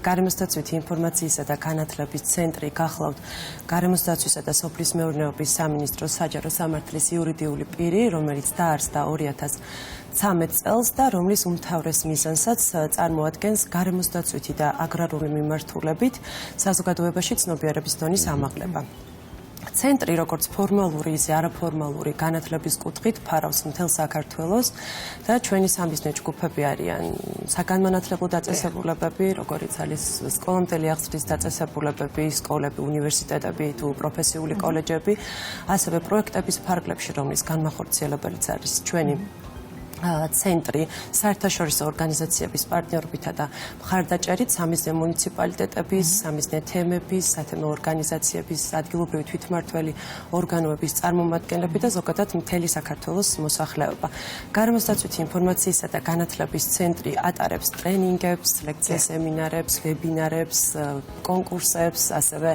გარემოსდაცვითი ინფორმაციისა და განათლების ცენტრი გახლავთ გარემოსდაცვისა და სოფლის მეურნეობის სამინისტროს საჯარო სამართლის იურიდიული პირი, რომელიც დაარსდა 2013 წელს და რომლის უმთავრეს მიზანსაც წარმოადგენს გარემოსდაცვითი და აგრარული მიმართულებით საზოგადოებაში ცნობიერების დონის ამაღლება. ცენტრი როგორც ფორმალური, ისე არაფორმალური განათლების კუთხით ფარავს მთელ საქართველოს და ჩვენი სამიზნე ჯგუფები არიან საგანმანათლებლო დაწესებულებები, როგორიც არის სკოლამდელი აღზრდის დაწესებულებები, სკოლები, უნივერსიტეტები თუ პროფესიული კოლეჯები, ასევე პროექტების ფარგლებში, რომლის განმახორციელებელიც არის ჩვენი ცენტრი საერთაშორისო ორგანიზაციების პარტნიორობითა და მხარდაჭერით სამიზნე მუნიციპალიტეტების, სამიზნე თემების, სათემო ორგანიზაციების, ადგილობრივი თვითმმართველი ორგანოების წარმომადგენლები და ზოგადად მთელი საქართველოს მოსახლეობა. გარემოსდაცვითი ინფორმაციისა და განათლების ცენტრი ატარებს ტრენინგებს, ლექციებს, სემინარებს, ვებინარებს, კონკურსებს, ასევე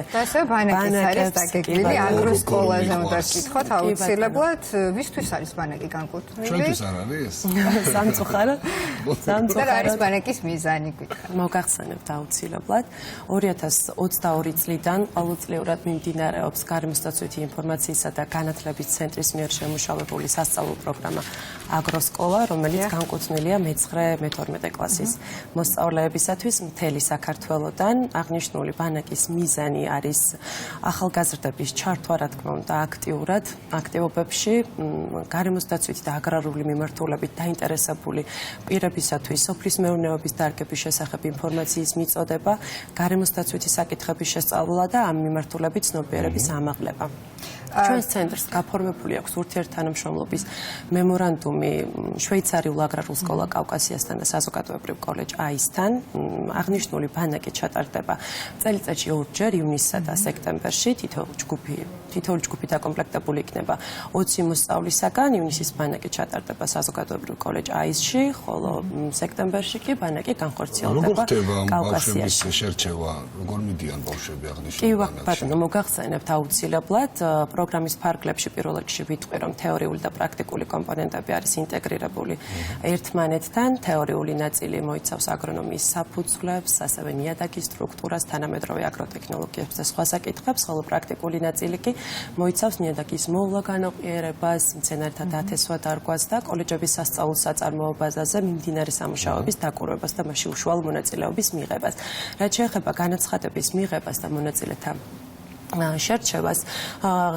ბანაკებს დაგეგმილი აგროს სკოლაზე უნდა გითხოთ აუცილებლად, ვისთვის არის ბანაკი განკუთვნილი? ჩვენთვის არ არის? სამწუხაროდ არის ბანაკის მიზანი გითხრათ. მოგახსენებთ აუცილებლად 2022 წლიდან ყოველწლიურად მიმდინარეობს გარემოსდაცვითი ინფორმაციისა და განათლების ცენტრის მიერ შემუშავებული სასწავლო პროგრამა აგროსკოლა, რომელიც განკუთვნილია მე-9-მე-12 კლასის მოსწავლეებისათვის მთელი საქართველოდან. აღნიშნული ბანაკის მიზანი არის ახალგაზრდების ჩართვა, რა თქმა უნდა, აქტივობებში, გარემოსდაცვითი და აგრარული მიმართულებით დაინტერესებული პირებისათვის სოფლის მეურნეობის დარგების შესახებ ინფორმაციის მიწოდება, გარემოსდაცვითი საკითხების შესწავლა და ამ მიმართულებით ცნობიერების ამაღლება. ჩვენს ცენტრს გაფორმებული აქვს ურთიერთთანამშრომლობის მემორანდუმი შვეიცარიულ აგრარულ სკოლა კავკასიასთან და საზოგადოებრივ კოლეჯ AIS-თან. აღნიშნული ბანაკი ჩატარდება წელიწადში 2 ჯერ ივნისსა და სექტემბერში. თითოეული ჯგუფი დაკომპლექტებული იქნება 20 მოსწავლისაგან. ივნისის ბანაკი ჩატარდება საზოგადოებრივ კოლეჯ AIS-ში, ხოლო სექტემბერში კი ბანაკი განხორციელდება კავკასიაში. შერჩევა, როგორ მიდიან ბავშვები აღნიშნულ კი, ბატონო, მოგახსენებთ აუცილებლად. პროგრამის ფარგლებში პირველ რიგში ვიტყვი, რომ თეორიული და პრაქტიკული კომპონენტები არის ინტეგრირებული ერთმანეთთან. თეორიული ნაწილი მოიცავს აგრონომიის საფუძვლებს, ასევე ნიადაგის სტრუქტურას, თანამედროვე აგროტექნოლოგიებს და სხვა საკითხებს, ხოლო პრაქტიკული ნაწილი კი მოიცავს ნიადაგის მოვლა განაყიერებას, მცენარეთა დათესვა დარგვას და კოლეჯების სასწავლო საწარმოო ბაზაზე მიმდინარე სამუშაოების დაკვირვებას და მასში უშუალო მონაწილეობის მიღებას. რაც შეეხება განაცხადების მიღებას და მონაწილეთა შერჩევას,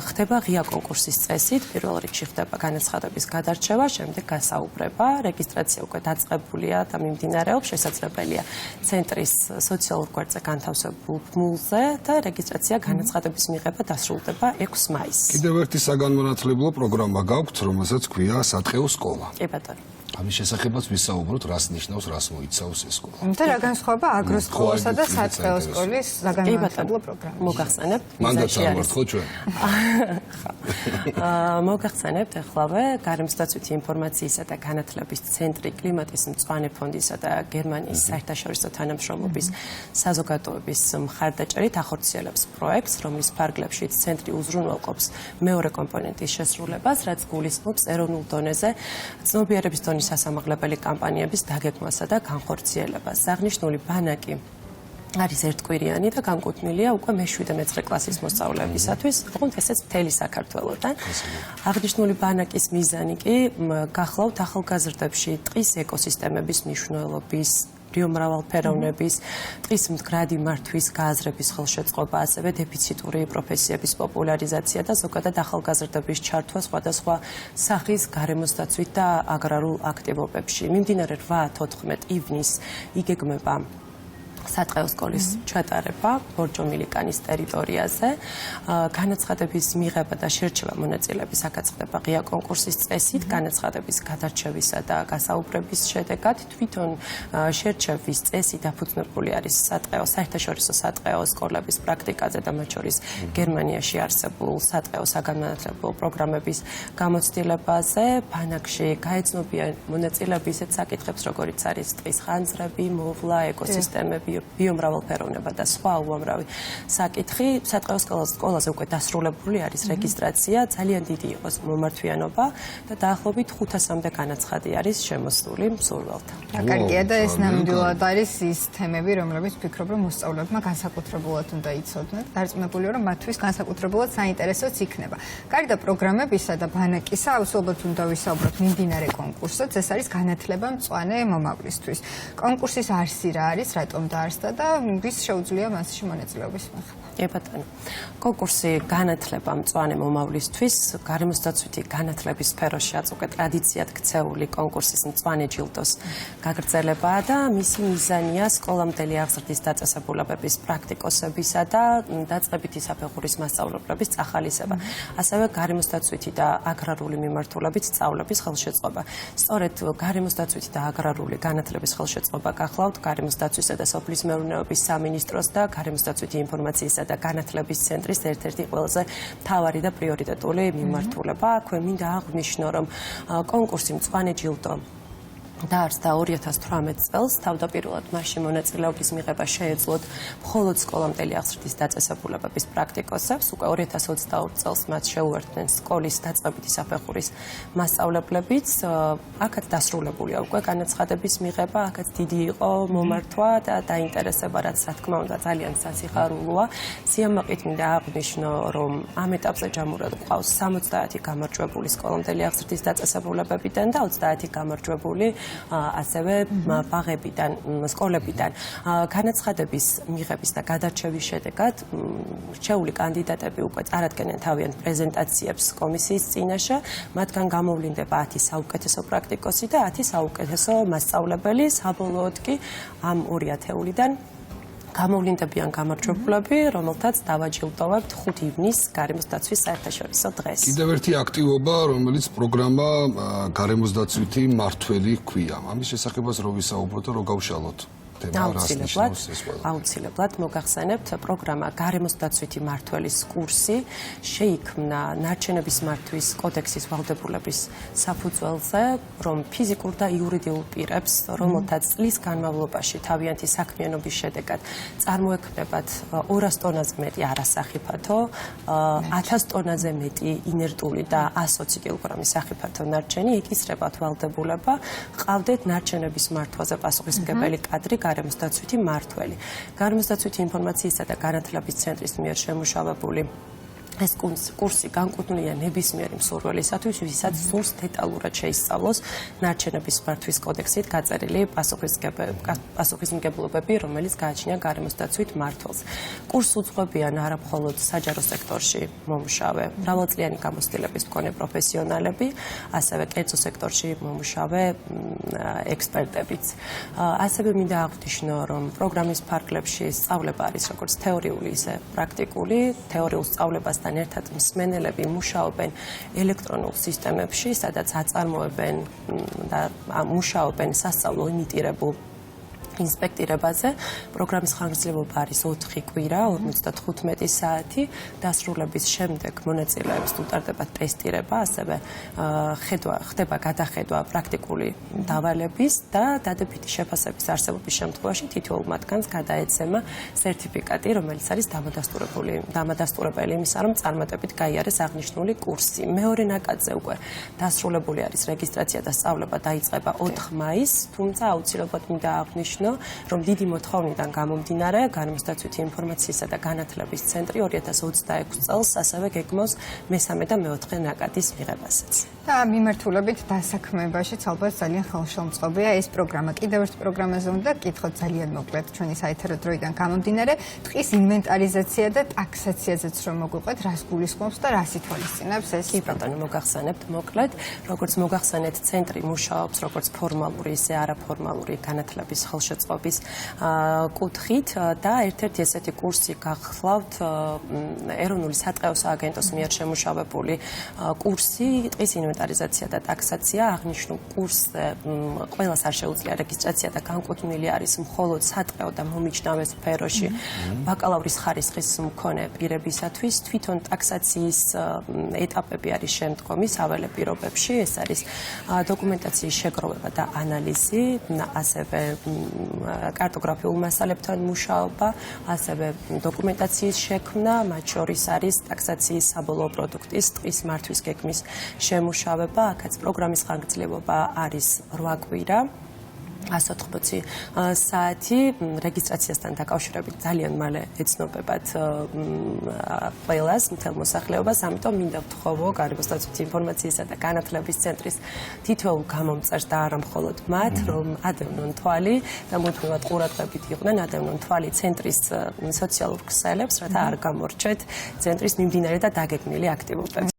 ხდება ღია კონკურსის წესით. პირველ რიგში ხდება განაცხადების გადარჩევა, შემდეგ გასაუბრება, რეგისტრაცია უკვე დაწყებულია და მიმდინარეობს, შესაძლებელია ცენტრის სოციალურ გვერდზე განთავსებულ ბმულზე და რეგისტრაცია განაცხადების მიღება დასრულდება 6 მაისს. კიდევ ერთი საგანმანათლებლო პროგრამა გაქვთ, რომელსაც ქვია სატყეო სკოლა. კი, ბატონო. ამის შესახებაც ვისაუბროთ, რას ნიშნავს, რას მოიცავს ეს სკოლა. და რა განსხვავება აგროსკოლასა და სატყეო სკოლის საგანმანათლებლო პროგრამა? მოგახსენებთ. მანდაც არ ვართ ხო ჩვენ? მოგახსენებთ ახლავე გარემოსდაცვითი ინფორმაციისა და განათლების ცენტრი კლიმატის მწვანე ფონდისა და გერმანიის საერთაშორისო თანამშრომლობის საზოგადოების მხარდაჭერით ახორციელებს პროექტს, რომლის ფარგლებშიც ცენტრი უზრუნველყოფს მეორე კომპონენტის შესრულებას, რაც გულისხმობს ეროვნულ დონეზე ცნობიერების დონის სასამაღლებელი კამპანიების დაგეგმვასა და განხორციელებას. აღნიშნული ბანაკი არის ერთკვირიანი და განკუთვნილია უკვე მე-7-მე-9 კლასის მოსწავლეებისათვის, ოღონდ ესეც მთელი საქართველოდან. აღნიშნული ბანაკის მიზანი კი გახლავთ ახალგაზრდებში ტყის ეკოსისტემების მნიშვნელობის, ბიომრავალფეროვნების, ტყის მდგრადი მართვის გააზრების ხელშეწყობა, ასევე დეფიციტური პროფესიების პოპულარიზაცია და ზოგადად ახალგაზრდების ჩართვა სხვადასხვა სახის გარემოსდაცვით და აგრარულ აქტივობებში. მიმდინარე 8-14 ივნისს იგეგმება სატყეო სკოლის ჩატარება ბორჯომილიკანის ტერიტორიაზე. განაცხადების მიღება და შერჩევა მონაწილეების აკაცხდება ღია კონკურსის წესით, განაცხადების გადარჩევისა და გასაუბრების შედეგად. თვითონ შერჩევის წესი დაფუძნებული არის საერთაშორისო სატყეო სკოლების პრაქტიკაზე და მათ შორის გერმანიაში არსებულ სატყეო საგანმანათლებლო პროგრამების გამოცდილებაზე. ბანაკში გაეცნობიან მონაწილეები ისეთ საკითხებს, როგორიც არის ტყის ხანძრები, მოვლა, ეკოსისტემები, ბიომრავალფეროვნება და სხვა უამრავი საკითხი. სატყეო სკოლაზე უკვე დასრულებული არის რეგისტრაცია, ძალიან დიდი იყოს მომართვიანობა და დაახლოებით 500-მდე განაცხადი არის შემოსული მსურველთა. კარგია და ეს ნამდვილად არის ის თემები, რომლებიც ვფიქრობ, რომ მოსწავლეებმა განსაკუთრებულად უნდა იცოდნენ. დარწმუნებულია, რომ მათთვის განსაკუთრებულად საინტერესოც იქნება. გარდა პროგრამებისა და ბანაკისა, აუცილებლად უნდა ვისაუბროთ მიმდინარე კონკურსზე. ეს არის განათლება მწვანე მომავლისთვის. კონკურსის არსი რა არის, რატომ დაარსდა და ვის შეუძლია მასში მონაწილეობის მიღება? ბატონო, კონკურსი განათლება მწვანე მომავლისთვის გარემოსდაცვითი განათლების სფეროშიაც უკვე ტრადიციად ქცეული კონკურსის მწვანე ჯილდოს გაგრძელებაა და მისი მიზანია სკოლამდელი აღზრდის დაწესებულებების პრაქტიკოსებისა და დაწყებითი საფეხურის მასწავლებლების წახალისება, ასევე გარემოსდაცვითი და აგრარული მიმართულებით სწავლების ხელშეწყობა. სწორედ გარემოსდაცვითი და აგრარული განათლების ხელშეწყობა გახლავთ გარემოსდაცვისა და სოფლის მეურნეობის სამინისტროს და გარემოსდაცვითი ინფორმაციისა და განათლების ცენტრის ერთ-ერთი ყველაზე მთავარი და პრიორიტეტული მიმართულება. აქვე მინდა აღვნიშნო, რომ კონკურსი მწვანე ჯილდო დაარსდა 2018 წელს. თავდაპირველად მასში მონაწილეობის მიღება შეეძლოთ მხოლოდ სკოლამდელი აღზრდის დაწესებულებების პრაქტიკოსებს. უკვე 2022 წელს მათ შეუერთდნენ სკოლის დაწყებითი საფეხურის მასწავლებლებიც. აქაც დასრულებულია უკვე განაცხადების მიღება, აქაც დიდი იყო მომართვა და დაინტერესება, რაც რა თქმა უნდა ძალიან სასიხარულოა. სიამაყით მინდა აღვნიშნო, რომ ამ ეტაპზე ჯამურად გვყავს 70 გამარჯვებული სკოლამდელი აღზრდის დაწესებულებებიდან და 30 გამარჯვებული ასევე ბაღებიდან, სკოლებიდან. განაცხადების მიღების და გადარჩევის შედეგად რჩეული კანდიდატები უკვე წარადგენენ თავიანთ პრეზენტაციებს კომისიის წინაშე. მათგან გამოვლინდება 10 საუკეთესო პრაქტიკოსი და 10 საუკეთესო მასწავლებელი. საბოლოოდ კი ამ ორი ათეულიდან გამოვლინდებიან გამარჯვებულები, რომელთაც დავაჯილდოვებთ 5 ივნისს გარემოსდაცვის საერთაშორისო დღეს. კიდევ ერთი აქტივობა, რომელიც პროგრამა გარემოსდაცვითი მართველი ჰქვია. ამის შესახებაც რო ვისაუბროთ და რო გავშალოთ. აუცილებლად მოგახსენებთ პროგრამა გარემოსდაცვითი მმართველის კურსი შეიქმნა ნარჩენების მართვის კოდექსის ვალდებულების საფუძველზე, რომ ფიზიკურ და იურიდიულ პირებს, რომელთაც წლის განმავლობაში თავიანთი საქმიანობის შედეგად წარმოექმნებათ 200 ტონაზე მეტი არასახიფათო, 1000 ტონაზე მეტი ინერტული და 120 კილოგრამის სახიფათო ნარჩენი, იკისრებათ ვალდებულება, ყავდეთ ნარჩენების მართვაზე პასუხისმგებელი კადრი გარემოსდაცვითი მმართველი. გარემოსდაცვითი ინფორმაციისა და განათლების ცენტრის მიერ შემუშავებული ეს კურსი განკუთვნილია ნებისმიერი მსურველისათვის, ვისაც სურს დეტალურად შეისწავლოს ნარჩენების მართვის კოდექსით გაწერილი პასუხისმგებლობები, რომელიც გააჩნია გარემოსდაცვით მმართველს. კურსს უძღვებიან არა მხოლოდ საჯარო სექტორში მომუშავე, მრავალწლიანი გამოცდილების მქონე პროფესიონალები, ასევე კერძო სექტორში მომუშავე ექსპერტებიც. ასევე მინდა აღვნიშნო, რომ პროგრამის ფარგლებში სწავლება არის როგორც თეორიული, ისე პრაქტიკული. თეორიულ სწავლებასთან ერთად მსმენელები მუშაობენ ელექტრონულ სისტემებში, სადაც აწარმოებენ და მუშაობენ სასწავლო იმიტირებულ ინსპექტირებაზე. პროგრამის ხანგრძლივობა არის 4 კვირა, 55 საათი. დასრულების შემდეგ მონაწილეებს უტარდებათ ტესტირება, ასევე ხდება გადახედვა პრაქტიკული დავალების და დადებითი შეფასების არსებობის შემთხვევაში თითოეულ მათგანს გადაეცემა სერტიფიკატი, რომელიც არის დამადასტურებელი იმისა, რომ წარმატებით გაიარეს აღნიშნული კურსი. მეორე ნაკადზე უკვე დასრულებული არის რეგისტრაცია და სწავლება დაიწყება 4 მაისს, თუმცა აუცილებლად მინდა აღვნიშნო, რომ დიდი მოთხოვნიდან გამომდინარე გარემოსდაცვითი ინფორმაციისა და განათლების ცენტრი 2026 წელს ასევე გეგმავს მესამე და მეოთხე ნაკადის მიღებასაც. და მიმართულებით დასაქმებაშიც ალბათ ძალიან ხელშემწყობია ეს პროგრამა. კიდევ ერთ პროგრამაზე უნდა გკითხოთ ძალიან მოკლედ ჩვენი საეთერო დროიდან გამომდინარე, ტყის ინვენტარიზაცია და ტაქსაციაზეც რომ მოგვიყვეთ, რას გულისხმობს და რას ითვალისწინებს ეს პროგრამა. მოგახსენებთ მოკლედ, როგორც მოგახსენეთ, ცენტრი მუშაობს როგორც ფორმალური, ისე არაფორმალური განათლების ხელშეწყობის კუთხით და ერთ-ერთი ესეთი კურსი გახლავთ ეროვნული სატყეო სააგენტოს მიერ შემუშავებული კურსი ტყის ინვენტარიზაცია და ტაქსაცია, აღნიშნულ კურსზე ყველას არ შეუძლია რეგისტრაცია და განკუთვნილი არის მხოლოდ სატყეო და მომიჯნავე სფეროში ბაკალავრის ხარისხის მქონე პირებისათვის. თვითონ ტაქსაციის ეტაპები არის შემდგომი საველე პირობებში, ეს არის დოკუმენტაციის შეგროვება და ანალიზი, ასევე კარტოგრაფიულ მასალებთან მუშაობა, ასევე დოკუმენტაციის შექმნა, მათ შორის არის ტაქსაციის საბოლოო პროდუქტის ტყის მართვის გეგმის შემუშავება. აქაც პროგრამის ხანგრძლივობა არის 8 კვირა. 180 საათი რეგისტრაციასთან დაკავშირებით ძალიან მალე ეცნობებათ ყველას მთელ მოსახლეობას, ამიტომ მინდა ვთხოვო გარემოს დაცვითი ინფორმაციისა და განათლების ცენტრის თითოეულ გამომწერს და არა მხოლოდ მათ, რომ ადევნონ თვალი და მოთხოვათ ყურადღებით იყვნენ, ადევნონ თვალი ცენტრის სოციალურ ქსელებს, რათა არ გამორჩეთ ცენტრის მიმდინარე და დაგეგმილი აქტივობები.